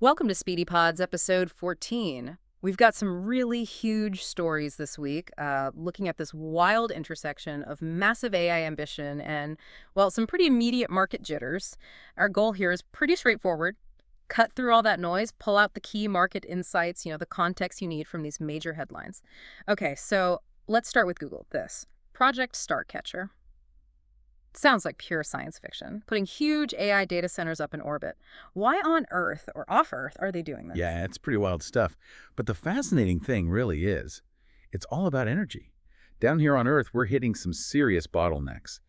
Welcome to SpeedyPodz episode 14. We've got some really huge stories this week, looking at this wild intersection of massive AI ambition and, well, some pretty immediate market jitters. Our goal here is pretty straightforward. Cut through all that noise, pull out the key market insights, the context you need from these major headlines. Okay, so let's start with Google. This Project Starcatcher. Sounds like pure science fiction, putting huge AI data centers up in orbit. Why on Earth or off Earth are they doing this? Yeah, it's pretty wild stuff. But the fascinating thing really is, it's all about energy. Down here on Earth, we're hitting some serious bottlenecks.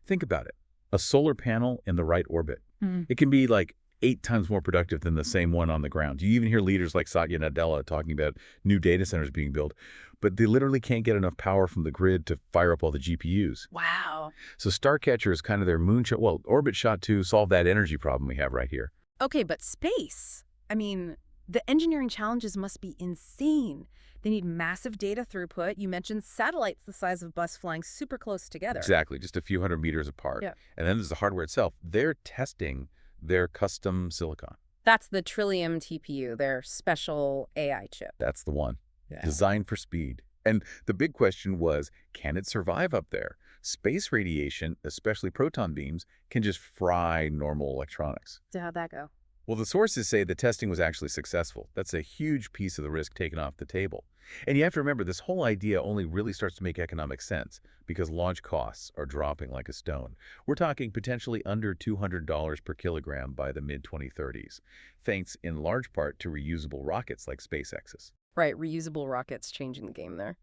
Think about it. A solar panel in the right orbit. It can be like 8 times more productive than the same one on the ground. You even hear leaders like Satya Nadella talking about new data centers being built, but they literally can't get enough power from the grid to fire up all the GPUs. Wow. So Starcatcher is kind of their moonshot, well, orbit shot to solve that energy problem we have right here. Okay, but space. I mean, the engineering challenges must be insane. They need massive data throughput. You mentioned satellites the size of bus flying super close together. Exactly, just a few hundred meters apart. Yeah. And then there's the hardware itself. They're testing their custom silicon. That's the Trillium TPU, their special AI chip. That's the one. Yeah. Designed for speed. And the big question was, can it survive up there? Space radiation, especially proton beams, can just fry normal electronics. So how'd that go? Well, the sources say the testing was actually successful. That's a huge piece of the risk taken off the table. And you have to remember, this whole idea only really starts to make economic sense because launch costs are dropping like a stone. We're talking potentially under $200 per kilogram by the mid-2030s, thanks in large part to reusable rockets like SpaceX's. Right, reusable rockets changing the game there.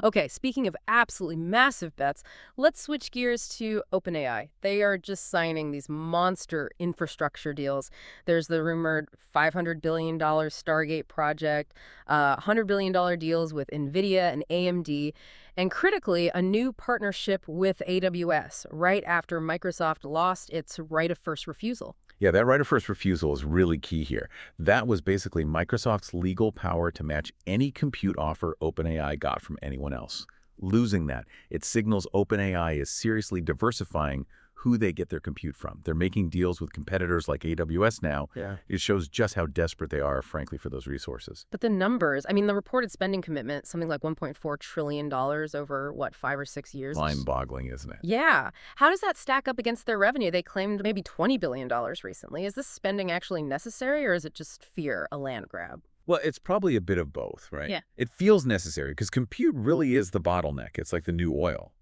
Okay, speaking of absolutely massive bets, let's switch gears to OpenAI. They are just signing these monster infrastructure deals. There's the rumored $500 billion Stargate project, $100 billion deals with NVIDIA and AMD, and critically, a new partnership with AWS right after Microsoft lost its right of first refusal. Yeah, that right of first refusal is really key here. That was basically Microsoft's legal power to match any compute offer OpenAI got from anyone else. Losing that, it signals OpenAI is seriously diversifying who they get their compute from. They're making deals with competitors like AWS now. Yeah. It shows just how desperate they are, frankly, for those resources. But the numbers, I mean, the reported spending commitment, something like $1.4 trillion over, what, 5 or 6 years? Mind-boggling, isn't it? Yeah. How does that stack up against their revenue? They claimed maybe $20 billion recently. Is this spending actually necessary, or is it just fear, a land grab? Well, it's probably a bit of both, right? Yeah. It feels necessary because compute really is the bottleneck. It's like the new oil.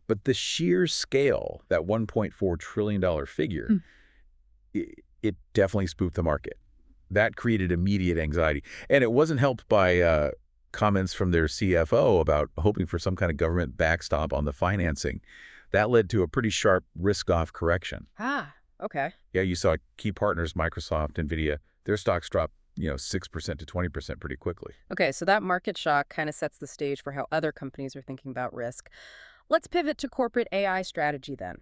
But the sheer scale, that $1.4 trillion figure, it definitely spooked the market. That created immediate anxiety. And it wasn't helped by comments from their CFO about hoping for some kind of government backstop on the financing. That led to a pretty sharp risk-off correction. Ah, okay. Yeah, you saw key partners, Microsoft, NVIDIA, their stocks dropped 6% to 20% pretty quickly. Okay, so that market shock kind of sets the stage for how other companies are thinking about risk. Let's pivot to corporate AI strategy then.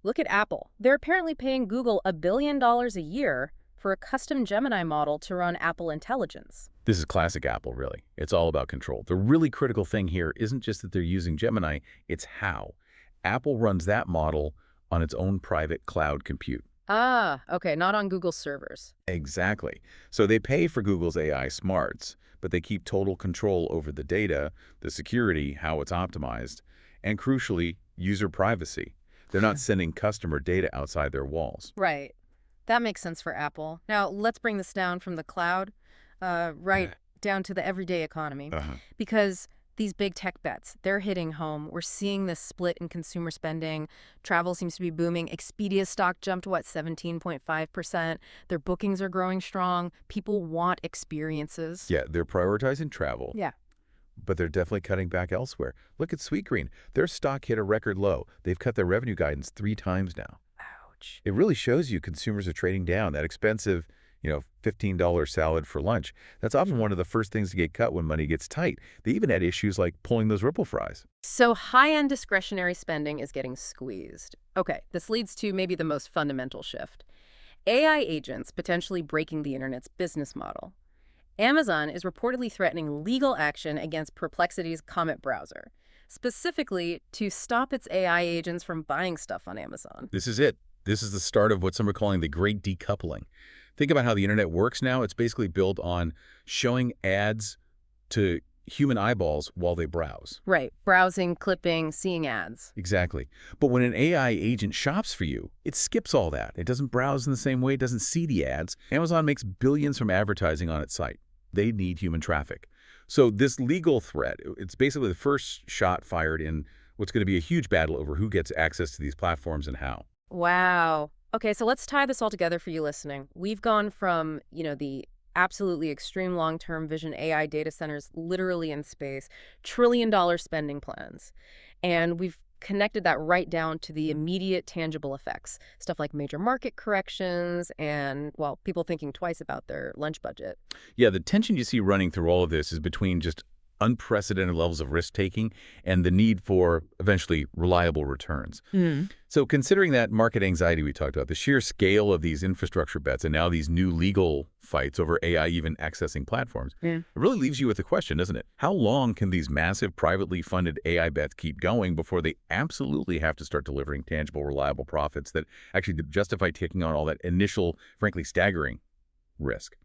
Look at Apple. They're apparently paying Google $1 billion a year for a custom Gemini model to run Apple Intelligence. This is classic Apple, really. It's all about control. The really critical thing here isn't just that they're using Gemini, it's how. Apple runs that model on its own private cloud compute. Ah, okay, not on Google's servers. Exactly. So they pay for Google's AI smarts, but they keep total control over the data, the security, how it's optimized, and crucially, user privacy. They're not sending customer data outside their walls. Right. That makes sense for Apple. Now, let's bring this down from the cloud, down to the everyday economy. Because these big tech bets, they're hitting home. We're seeing this split in consumer spending. Travel seems to be booming. Expedia's stock jumped, 17.5%. Their bookings are growing strong. People want experiences. Yeah, they're prioritizing travel. Yeah. But they're definitely cutting back elsewhere. Look at Sweetgreen. Their stock hit a record low. They've cut their revenue guidance 3 times now. Ouch. It really shows you consumers are trading down. That expensive, $15 salad for lunch, that's often one of the first things to get cut when money gets tight. They even had issues like pulling those Ripple fries. So high-end discretionary spending is getting squeezed. Okay, this leads to maybe the most fundamental shift. AI agents potentially breaking the internet's business model. Amazon is reportedly threatening legal action against Perplexity's Comet browser, specifically to stop its AI agents from buying stuff on Amazon. This is it. This is the start of what some are calling the great decoupling. Think about how the internet works now. It's basically built on showing ads to human eyeballs while they browse. Right. Browsing, clipping, seeing ads. Exactly. But when an AI agent shops for you, it skips all that. It doesn't browse in the same way, it doesn't see the ads. Amazon makes billions from advertising on its site. They need human traffic. So this legal threat, it's basically the first shot fired in what's going to be a huge battle over who gets access to these platforms and how. Wow. Okay, so let's tie this all together for you listening. We've gone from, the absolutely extreme long-term vision AI data centers literally in space, trillion-dollar spending plans. And we've connected that right down to the immediate tangible effects, stuff like major market corrections and, well, people thinking twice about their lunch budget. Yeah, the tension you see running through all of this is between just unprecedented levels of risk-taking and the need for, eventually, reliable returns. So considering that market anxiety we talked about, the sheer scale of these infrastructure bets and now these new legal fights over AI even accessing platforms, it really leaves you with a question, doesn't it? How long can these massive privately funded AI bets keep going before they absolutely have to start delivering tangible, reliable profits that actually justify taking on all that initial, frankly, staggering risk?